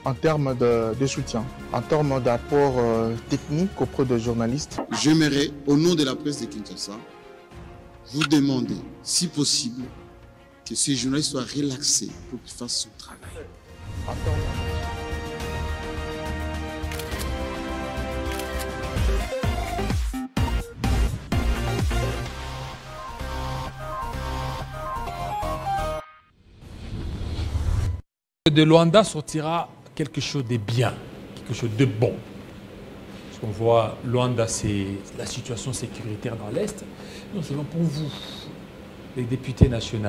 en termes de soutien, en termes d'apport technique auprès des journalistes. J'aimerais, au nom de la presse de Kinshasa, vous demander, si possible, que ces journalistes soient relaxés pour qu'ils fassent son travail. De Luanda sortira quelque chose de bien, quelque chose de bon. Parce qu'on voit, Luanda, c'est la situation sécuritaire dans l'Est. Non, c'est bon pour vous, les députés nationaux.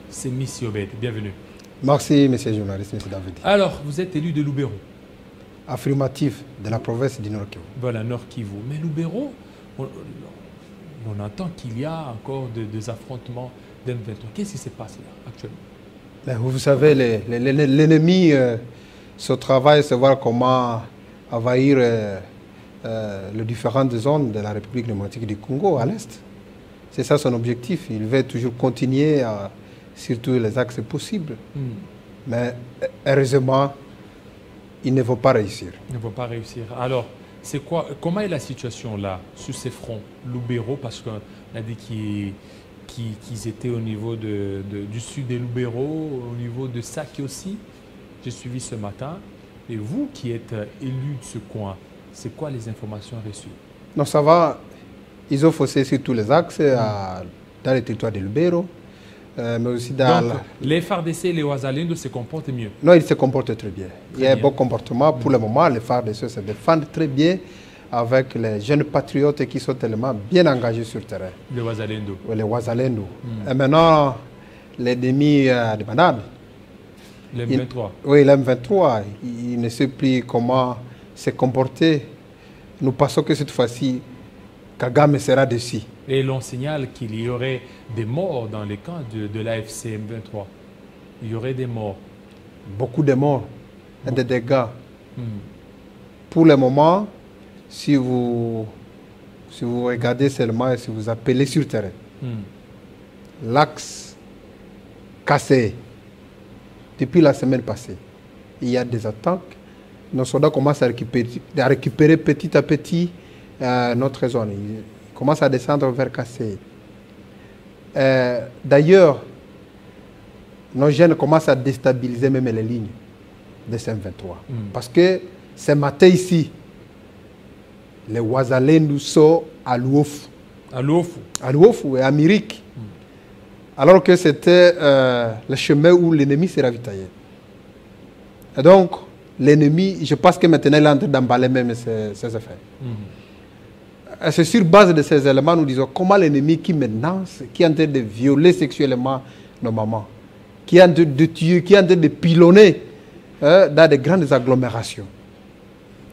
C'est Miss Obed, bienvenue. Merci, monsieur le journaliste, monsieur David. Alors, vous êtes élu de Lubero. Affirmatif de la province du Nord Kivu. Voilà, Nord Kivu. Mais Lubero, on entend qu'il y a encore des affrontements d'M23. Qu'est-ce qui se passe là, actuellement? Mais vous savez, l'ennemi, ce travail, c'est voir comment envahir les différentes zones de la République démocratique du Congo à l'Est. C'est ça son objectif. Il veut toujours continuer sur tous les axes possibles. Mais heureusement, il ne va pas réussir. Il ne va pas réussir. Alors, c'est quoi, comment est la situation là, sur ces fronts, Lubero, parce qu'on a dit qu'ils étaient au niveau du sud de Lubero, au niveau de Sake aussi. J'ai suivi ce matin. Et vous qui êtes élu de ce coin, c'est quoi les informations reçues? Non, ça va. Ils ont faussé sur tous les axes, dans le territoire de Lubero, mais aussi dans... Donc, les FARDC et les Wazalendo se comportent mieux? Non, ils se comportent très bien. Il y a un bon comportement. Pour le moment, les FARDC se défendent très bien avec les jeunes patriotes qui sont tellement bien engagés sur le terrain. Les Wazalendo. Oui, les Wazalendo. Et maintenant, l'ennemi de Banane. Le M23. Oui, l'M23. Il ne sait plus comment se comporter. Nous pensons que cette fois-ci, Kagame sera dessus. Et l'on signale qu'il y aurait des morts dans les camps de l'AFC M23. Il y aurait des morts. Beaucoup de morts et des dégâts. Pour le moment, si vous regardez seulement et si vous appelez sur terrain, l'axe cassé, depuis la semaine passée, il y a des attaques. Nos soldats commencent à récupérer petit à petit notre zone. Ils commencent à descendre vers Kassé. D'ailleurs, nos jeunes commencent à déstabiliser même les lignes de CM23. Parce que ce matin ici, les Wazalendo sont à Luofu. À Luofu? À Luofu et à Mirik. Alors que c'était le chemin où l'ennemi s'est ravitaillé. Et donc, l'ennemi, je pense que maintenant il est en train d'emballer même ses effets. C'est sur base de ces éléments, nous disons comment l'ennemi qui menace, qui est en train de violer sexuellement nos mamans, qui est en train de tuer, qui est en train de pilonner dans de grandes agglomérations.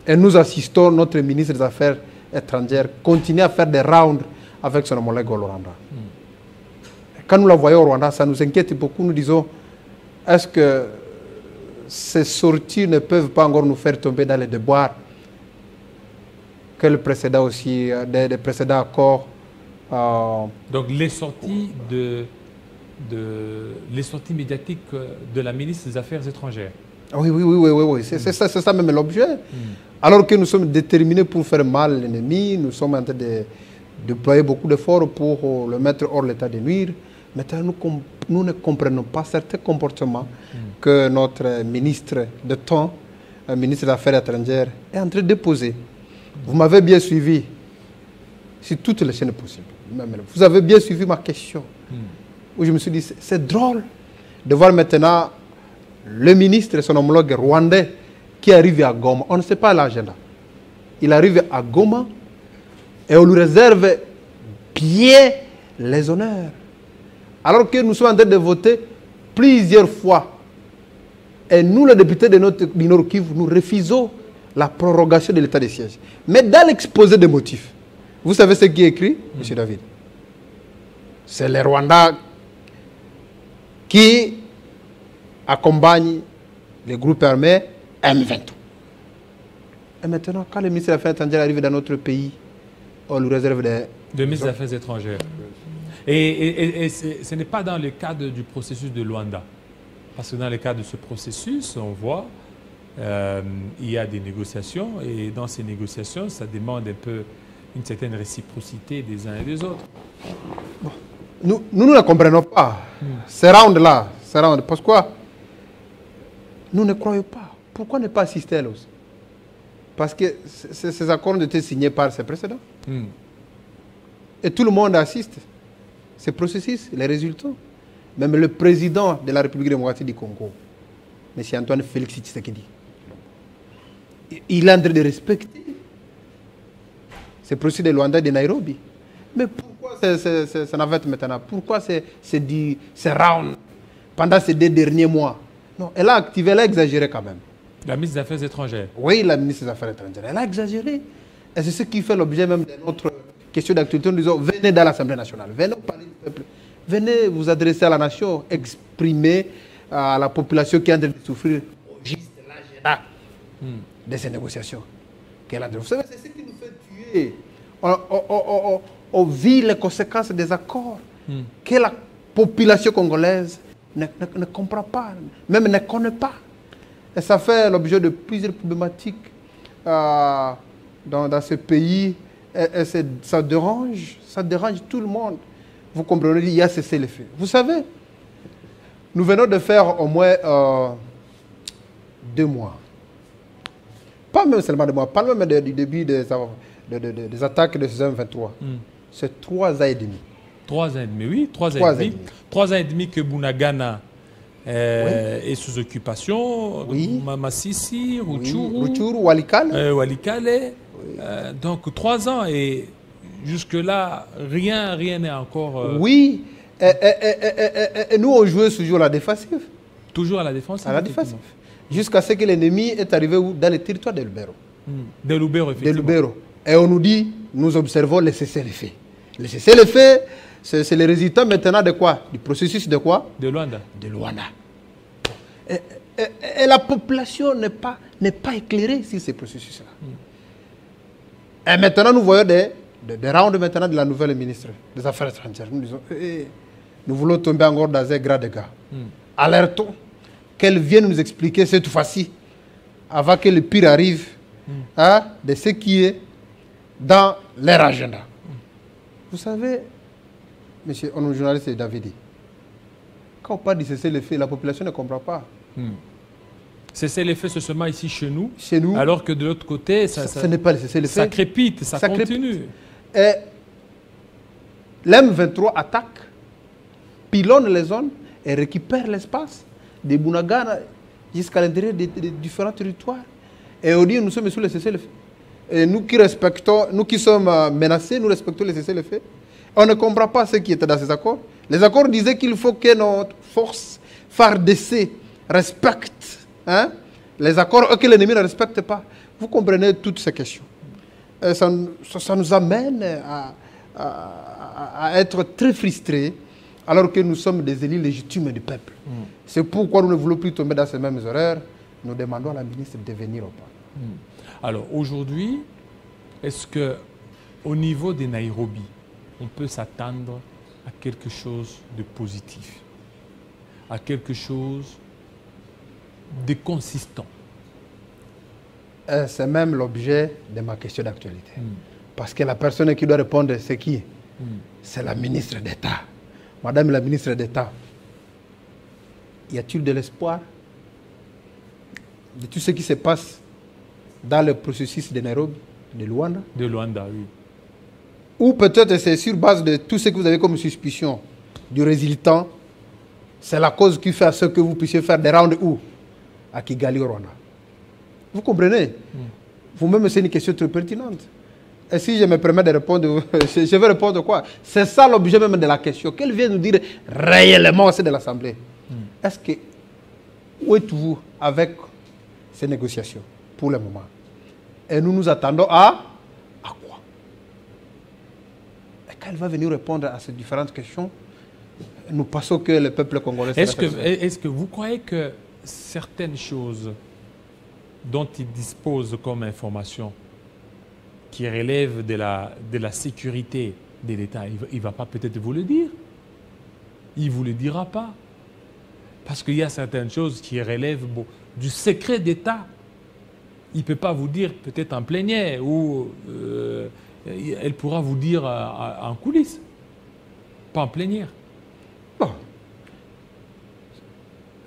Et nous assistons, notre ministre des Affaires étrangères continue à faire des rounds avec son homologue au Rwanda. Quand nous la voyons au Rwanda, ça nous inquiète beaucoup. Nous disons, est-ce que ces sorties ne peuvent pas encore nous faire tomber dans les déboires que le précédent aussi, des précédents accords. Donc les sorties les sorties médiatiques de la ministre des Affaires étrangères. Oui. C'est ça même l'objet. Alors que nous sommes déterminés pour faire mal à l'ennemi, nous sommes en train de déployer beaucoup d'efforts pour le mettre hors l'état de nuire. Maintenant, nous ne comprenons pas certains comportements que notre ministre de temps, ministre des Affaires étrangères, est en train de poser. Vous m'avez bien suivi sur toutes les chaînes possibles. Vous avez bien suivi ma question. Où je me suis dit, c'est drôle de voir maintenant le ministre et son homologue rwandais qui arrive à Goma. On ne sait pas l'agenda. Il arrive à Goma et on lui réserve bien les honneurs. Alors que nous sommes en train de voter plusieurs fois. Et nous, les députés du Nord Kivu, nous refusons la prorogation de l'état de siège. Mais dans l'exposé des motifs, vous savez ce qui est écrit, M. David? C'est les Rwandais qui accompagnent les groupes armés M23. Et maintenant, quand le ministre des Affaires étrangères arrive dans notre pays, on lui réserve des... De ministre des Affaires étrangères. Et ce n'est pas dans le cadre du processus de Luanda. Parce que dans le cadre de ce processus, on voit, il y a des négociations et dans ces négociations, ça demande un peu une certaine réciprocité des uns et des autres. Bon. Nous ne comprenons pas. Ces rounds-là, pourquoi nous ne croyons pas? Pourquoi ne pas assister à l'os? Parce que ces accords ont été signés par ces précédents. Et tout le monde assiste. Ces processus, les résultats. Même le président de la République démocratique du Congo, M. Antoine Félix Tshisekedi, il est en train de respecter ces processus de Luanda et de Nairobi. Mais pourquoi c'est navette maintenant? Pourquoi c'est round pendant ces 2 derniers mois? Non, elle a activé, elle a exagéré quand même. La ministre des Affaires étrangères. Oui, la ministre des Affaires étrangères. Elle a exagéré. Et c'est ce qui fait l'objet même de notre question d'actualité. Nous disons, venez dans l'Assemblée nationale, venez parler du peuple, venez vous adresser à la nation, exprimer à la population qui est en train de souffrir au juste l'agenda de ces négociations. Vous savez, c'est ce qui nous fait tuer. On vit les conséquences des accords que la population congolaise ne comprend pas, même ne connaît pas. Et ça fait l'objet de plusieurs problématiques dans ce pays. Et ça dérange tout le monde. Vous comprenez, il y a cessez-le-feu. Vous savez, nous venons de faire au moins 2 mois. Pas même seulement 2 mois, pas même du début des attaques de ce M23. C'est 3 ans et demi. 3 ans et demi, oui, 3 ans et demi. 3 ans et demi que Bunagana est sous occupation. Oui. Masisi, Rutshuru, Walikale. Walikale. Donc 3 ans et jusque-là, rien n'est encore... Oui, et nous on jouait toujours à la défensive. Toujours à la défense. À la défensive. Jusqu'à ce que l'ennemi est arrivé dans le territoire de Lubero. De Lubero, effectivement. De Lubero. Et on nous dit, nous observons le cessez-le-feu. Le cessez-le-feu, c'est le résultat maintenant de quoi? Du processus de quoi? De Luanda. De Luanda. Et la population n'est pas éclairée sur ces processus-là. Et maintenant, nous voyons des rounds maintenant de la nouvelle ministre des Affaires étrangères. Nous disons, nous voulons tomber encore dans un grand dégât. Alertons qu'elle vienne nous expliquer cette fois-ci, avant que le pire arrive, de ce qui est dans leur agenda. Vous savez, monsieur, on est journaliste Davidi, quand on parle de cessez-le-feu, la population ne comprend pas. Cessez-le-feu, c'est seulement ici chez nous, alors que de l'autre côté, ce n'est pas le cessez-le-feu. Ça crépite, ça continue. Et l'M23 attaque, pilonne les zones et récupère l'espace de Bunagana jusqu'à l'intérieur des différents territoires. Et on dit nous sommes sous le cessez-le-feu. Et nous qui respectons, nous qui sommes menacés, nous respectons le cessez-le-feu. On ne comprend pas ce qui était dans ces accords. Les accords disaient qu'il faut que notre force FARDC respecte les accords que l'ennemi ne respecte pas. Vous comprenez toutes ces questions. Et ça nous amène à être très frustrés alors que nous sommes des élus légitimes du peuple. C'est pourquoi nous ne voulons plus tomber dans ces mêmes erreurs. Nous demandons à la ministre de venir au pas. Alors aujourd'hui, est-ce qu'au niveau des Nairobi, on peut s'attendre à quelque chose de positif, à quelque chose de consistant? C'est même l'objet de ma question d'actualité. Parce que la personne qui doit répondre, c'est qui? C'est la ministre d'État. Madame la ministre d'État, y a-t-il de l'espoir de tout ce qui se passe dans le processus de Nairobi, de Luanda? De Luanda, oui. Ou peut-être c'est sur base de tout ce que vous avez comme suspicion du résultat, c'est la cause qui fait à ce que vous puissiez faire des rounds où? À Kigali, au Rwanda. Vous comprenez? Vous-même, c'est une question très pertinente. Et si je me permets de répondre, je vais répondre quoi? C'est ça l'objet même de la question. Qu'elle vient nous dire réellement au sein de l'Assemblée. Est-ce que, où êtes-vous avec ces négociations pour le moment? Et nous nous attendons à quoi? Et quand elle va venir répondre à ces différentes questions, nous pensons que le peuple congolais... Est-ce que vous croyez que certaines choses dont il dispose comme information qui relèvent de la sécurité de l'État, il ne va pas peut-être vous le dire. Il ne vous le dira pas. Parce qu'il y a certaines choses qui relèvent du secret d'État. Il ne peut pas vous dire peut-être en plénière ou elle pourra vous dire en coulisses, pas en plénière. Bon,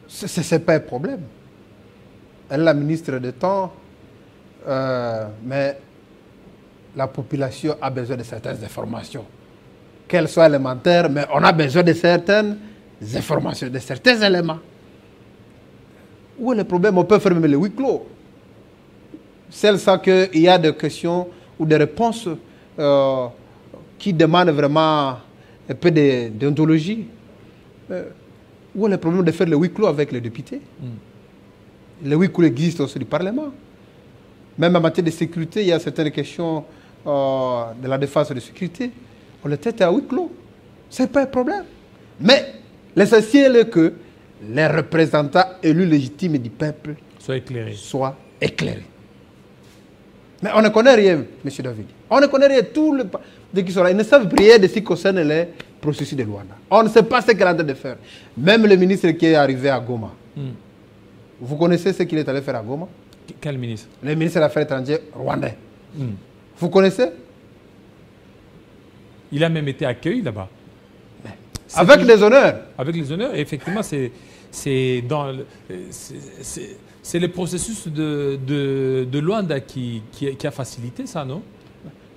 ce n'est pas un problème. Elle est la ministre de temps, mais la population a besoin de certaines informations. Qu'elles soient élémentaires, mais on a besoin de certaines informations, de certains éléments. Où est le problème? On peut faire même le huis clos. Celle ça qu'il y a des questions ou des réponses qui demandent vraiment un peu de déontologie. Où est le problème de faire le huis clos avec les députés? Le huis clos existe aussi du Parlement. Même en matière de sécurité, il y a certaines questions de la défense et de sécurité. On le traite à huis clos. Ce n'est pas un problème. Mais l'essentiel est que les représentants élus légitimes du peuple soient éclairés. Mais on ne connaît rien, M. David. On ne connaît rien. Dès qu'ils sont là, ils ne savent rien de ce qui concerne les processus de Luanda. On ne sait pas ce qu'il est en train de faire. Même le ministre qui est arrivé à Goma. Vous connaissez ce qu'il est allé faire à Goma? Quel ministre? Le ministre des Affaires étrangères rwandais. Vous connaissez? Il a même été accueilli là-bas. Avec des honneurs. Avec les honneurs. Et effectivement, c'est le processus de Luanda qui a facilité ça, non?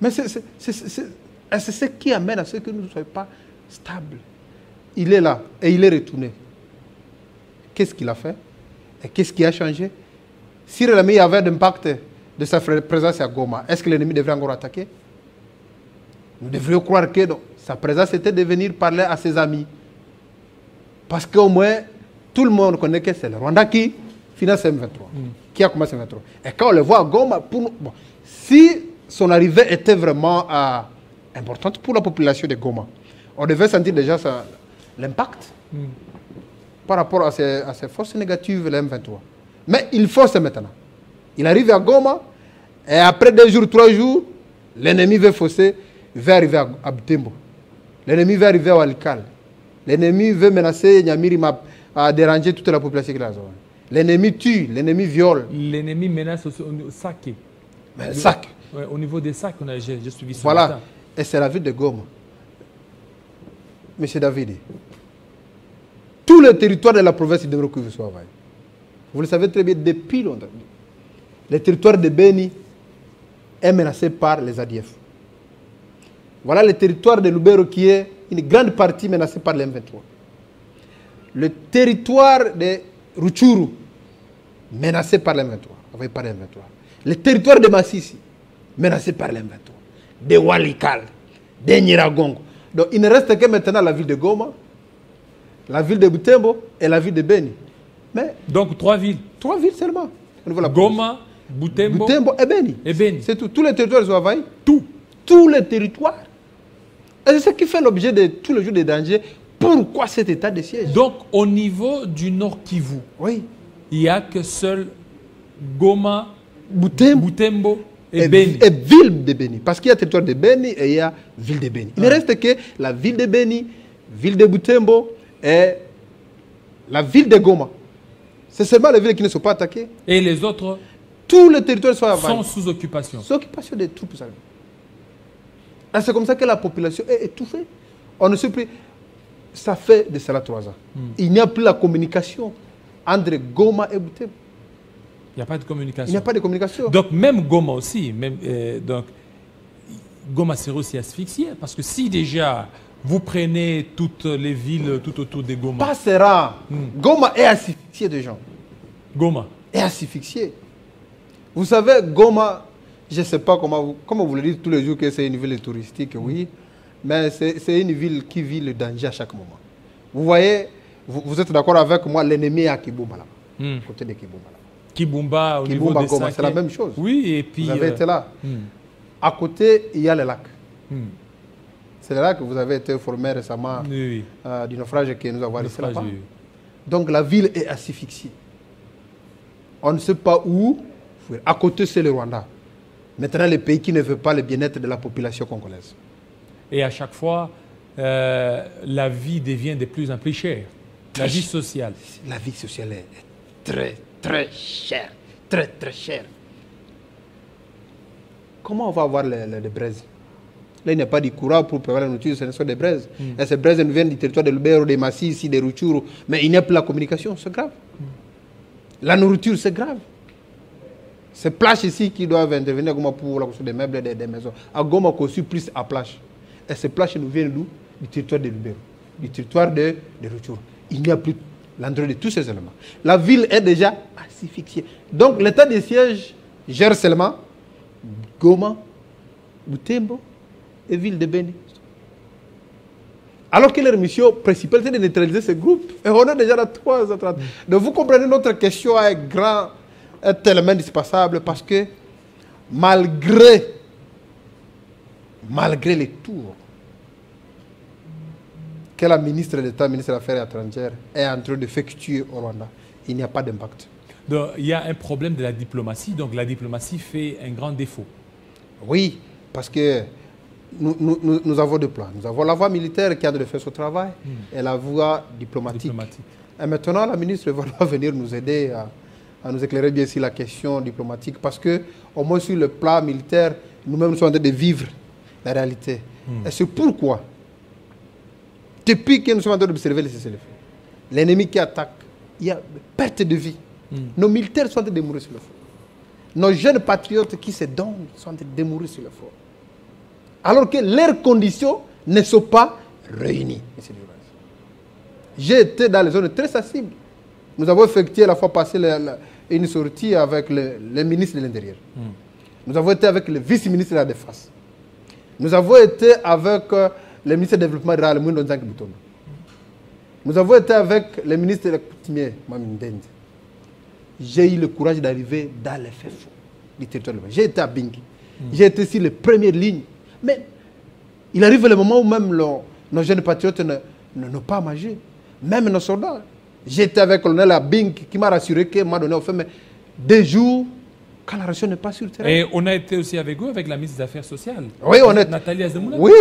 Mais c'est ce qui amène à ce que nous ne soyons pas stables. Il est là et il est retourné. Qu'est-ce qu'il a fait? Et qu'est-ce qui a changé? Si l'ennemi avait l'impact de sa présence à Goma, est-ce que l'ennemi devrait encore attaquer? Nous devrions croire que non. Sa présence était de venir parler à ses amis. Parce qu'au moins, tout le monde connaît que c'est le Rwanda qui finance M23, qui a commencé M23. Et quand on le voit à Goma, si son arrivée était vraiment importante pour la population de Goma, on devait sentir déjà l'impact par rapport à ces forces négatives de M23. Mais il force maintenant. Il arrive à Goma, et après 2 jours, 3 jours, l'ennemi veut fausser, va arriver à Butembo. L'ennemi va arriver à Walikale. L'ennemi veut menacer Nyamiri à déranger toute la population de la zone. L'ennemi tue, l'ennemi viole. L'ennemi menace aussi au Sac. Sac. Ouais, au niveau des sacs, j'ai suivi ça. Voilà. Et c'est la ville de Goma. Monsieur David, tout le territoire de la province de Nord-Kivu soit envahi. Vous le savez très bien depuis longtemps. Le territoire de Beni est menacé par les ADF. Voilà le territoire de Lubero qui est une grande partie menacée par les M23. Le territoire de Rutshuru, menacé par les M23. Le territoire de Massissi, menacé par les M23. De Walikale, de Nyiragongo. Donc il ne reste que maintenant la ville de Goma, la ville de Butembo et la ville de Beni. Mais donc 3 villes. 3 villes seulement. Goma, Butembo et Beni. Et Beni. C'est tout. Tous les territoires sont envahis. Tous les territoires. Et c'est ce qui fait l'objet de tous les jours des dangers. Pourquoi cet état de siège? Donc, au niveau du Nord Kivu, oui, il n'y a que seul Goma, Butembo et Beni. Et ville de Beni. Parce qu'il y a territoire de Beni et il y a ville de Beni. Il ne reste que la ville de Beni, ville de Butembo et la ville de Goma. C'est seulement les villes qui ne sont pas attaquées. Et les autres tous les territoires sont sous occupation. Sous occupation des troupes. C'est comme ça que la population est étouffée. On ne sait plus. Ça fait de cela 3 ans. Il n'y a plus la communication entre Goma et Butembo. Il n'y a pas de communication. Il n'y a pas de communication. Donc même Goma aussi, donc Goma serait aussi asphyxié. Parce que si déjà vous prenez toutes les villes tout autour de Goma. Pas sera. Goma est asphyxié de gens. Goma est asphyxié. Vous savez, Goma, je ne sais pas comment vous le dites tous les jours que c'est une ville touristique, oui. Mais c'est une ville qui vit le danger à chaque moment. Vous voyez, vous êtes d'accord avec moi, l'ennemi est à Kibumba, là, côté de Kibumba. Là. Kibumba, au niveau de Goma, c'est la même chose. Oui, et puis... Vous avez été là. À côté, il y a le lac. C'est là que vous avez été informé récemment du naufrage que nous avons laissé là-bas. Donc la ville est asphyxiée. On ne sait pas où. À côté, c'est le Rwanda. Maintenant, le pays qui ne veut pas le bien-être de la population congolaise. Et à chaque fois, la vie devient de plus en plus chère. La vie sociale. La vie sociale est très, très chère. Très, très chère. Comment on va avoir les braises? Là, il n'y a pas de courant pour préparer la nourriture, ce sont des braises. Et ces braises nous viennent du territoire de Lubero, des Massissi, des Rutshuru. Mais il n'y a plus la communication, c'est grave. La nourriture, c'est grave. Ces plages ici qui doivent intervenir pour la construction des meubles et des maisons. À Goma, conçu plus à plage. Et ces plages nous viennent d'où? Du territoire de Lubero, du territoire de Rutshuru. Il n'y a plus l'endroit de tous ces éléments. La ville est déjà asphyxiée. Donc l'état de siège gère seulement Goma, Butembo et ville de Beni. Alors que leur mission principale, c'est de neutraliser ces groupes. Et on est déjà à 3 ans. Donc vous comprenez, notre question est tellement indispensable parce que malgré les tours que la ministre d'État, ministre des Affaires étrangères est en train d'effectuer au Rwanda, il n'y a pas d'impact. Donc il y a un problème de la diplomatie, donc la diplomatie fait un grand défaut. Oui, parce que nous avons deux plans. Nous avons la voie militaire qui a de faire son travail et la voie diplomatique. Et maintenant, la ministre va venir nous aider à nous éclairer bien sur la question diplomatique parce que, au moins sur le plan militaire, nous-mêmes nous sommes en train de vivre la réalité. Et c'est pourquoi, depuis que nous sommes en train d'observer les cessez-le-feu, l'ennemi qui attaque, il y a perte de vie. Nos militaires sont en train de mourir sur le feu. Nos jeunes patriotes qui se donnent sont en train de mourir sur le feu. Alors que leurs conditions ne sont pas réunies. J'ai été dans les zones très sensibles. Nous avons effectué la fois passée une sortie avec le ministre de l'Intérieur. Nous avons été avec le vice-ministre de la Défense. Nous avons été avec le ministre du Développement rural, Moundo Boutono. Nous avons été avec le ministre de la Coutumier, Mamindende. J'ai eu le courage d'arriver dans les faits du territoire. J'ai été à Bingi. J'ai été sur les premières lignes. Mais il arrive le moment où même nos jeunes patriotes n'ont pas mangé. Même nos soldats. J'étais avec le colonel à Bing qui m'a rassuré qu'il m'a donné au fait, mais 2 jours, quand la ration n'est pas sur le terrain. Et on a été aussi avec vous, avec la ministre des Affaires sociales. Oui, on est. Nathalie Azemoula. Oui.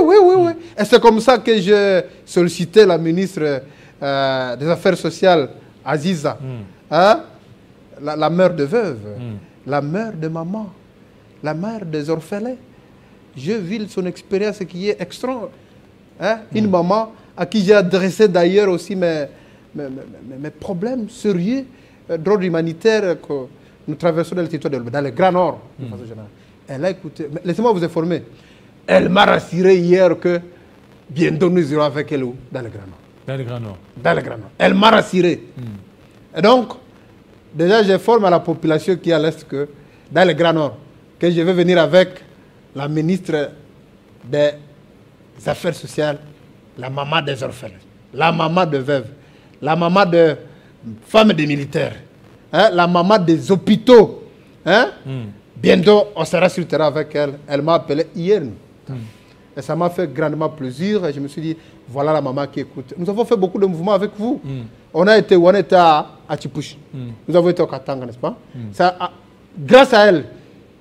Et c'est comme ça que j'ai sollicité la ministre des Affaires sociales, Aziza. Hein? La mère de veuve, la mère de maman, la mère des orphelins. Je vis son expérience qui est extra. Hein? Une maman à qui j'ai adressé d'ailleurs aussi mes problèmes sérieux d'ordre humanitaire que nous traversons dans le territoire dans le Grand Nord. De façon générale. Elle a écouté. Laissez-moi vous informer. Elle m'a rassuré hier que bientôt nous irons avec elle dans le Grand Nord. Dans le Grand Nord. Dans le Grand Nord. Elle m'a rassuré. Et donc, déjà, j'informe à la population qui est à l'Est que dans le Grand Nord, que je vais venir avec la ministre des Affaires sociales, la maman des orphelins, la maman de veuves, la maman de femmes des militaires, hein, la maman des hôpitaux. Hein? Bientôt, on sera sur le terrain avec elle. Elle m'a appelé hier. Et ça m'a fait grandement plaisir. Et je me suis dit, voilà la maman qui écoute. Nous avons fait beaucoup de mouvements avec vous. On était à Chipush. Nous avons été au Katanga, n'est-ce pas? Grâce à elle,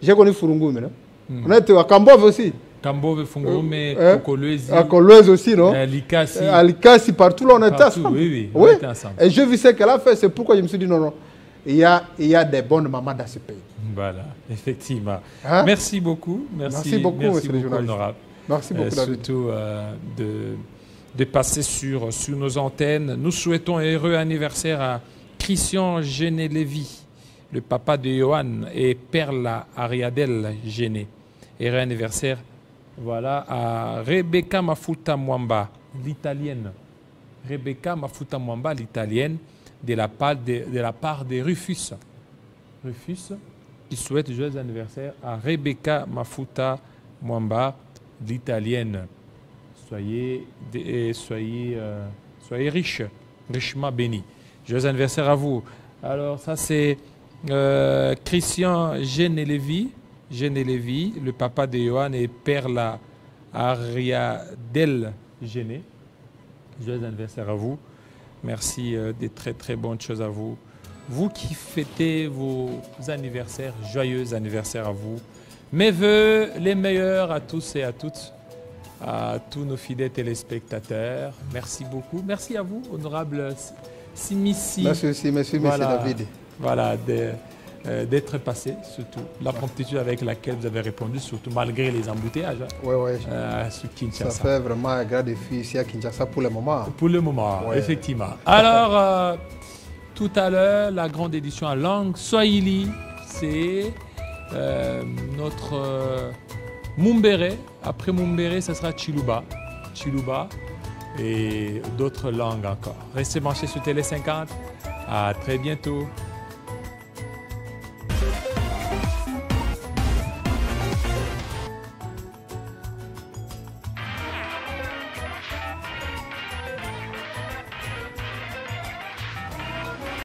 j'ai connu Furungu maintenant. On a été à Kambove aussi. Kambove, Fungurume, Kokolwezi. À Kolwezi aussi, non? À Likasi. À Likasi, partout là, on était ensemble. Oui, on était ensemble. Et je vis ce qu'elle a fait, c'est pourquoi je me suis dit, non, il y a des bonnes mamans dans ce pays. Voilà, effectivement. Hein? Merci beaucoup. Merci beaucoup, honorable. Merci beaucoup, surtout de passer sur nos antennes. Nous souhaitons un heureux anniversaire à Christian Géné-Lévy, le papa de Johan et Perla Ariadel Géné. Heureux anniversaire, voilà, à Rebecca Mafuta Mwamba, l'italienne. Rebecca Mafuta Mwamba, l'italienne, de la part de Rufus. Rufus, qui souhaite joyeux anniversaire à Rebecca Mafuta Mwamba, l'italienne. Soyez riches, richement bénis. Joyeux anniversaire à vous. Alors ça c'est Christian Géné-Lévy, le papa de Johan et Perla Ariadel Géné. Joyeux anniversaire à vous. Merci, des très très bonnes choses à vous. Vous qui fêtez vos anniversaires, joyeux anniversaire à vous. Mes voeux les meilleurs à tous et à toutes, à tous nos fidèles téléspectateurs. Merci beaucoup. Merci à vous, honorable Merci. Merci aussi, merci, Voilà. monsieur David. Voilà, d'être passé, surtout. La promptitude avec laquelle vous avez répondu, surtout malgré les embouteillages Oui, oui. sur Kinshasa. Ça fait vraiment un grand défi ici à Kinshasa pour le moment. Pour le moment, Ouais. effectivement. Alors, tout à l'heure, la grande édition en langue Swahili, c'est notre Mumbere. Après Mumbere, ça sera Chiluba. Chiluba et d'autres langues encore. Restez branchés sur Télé 50. À très bientôt.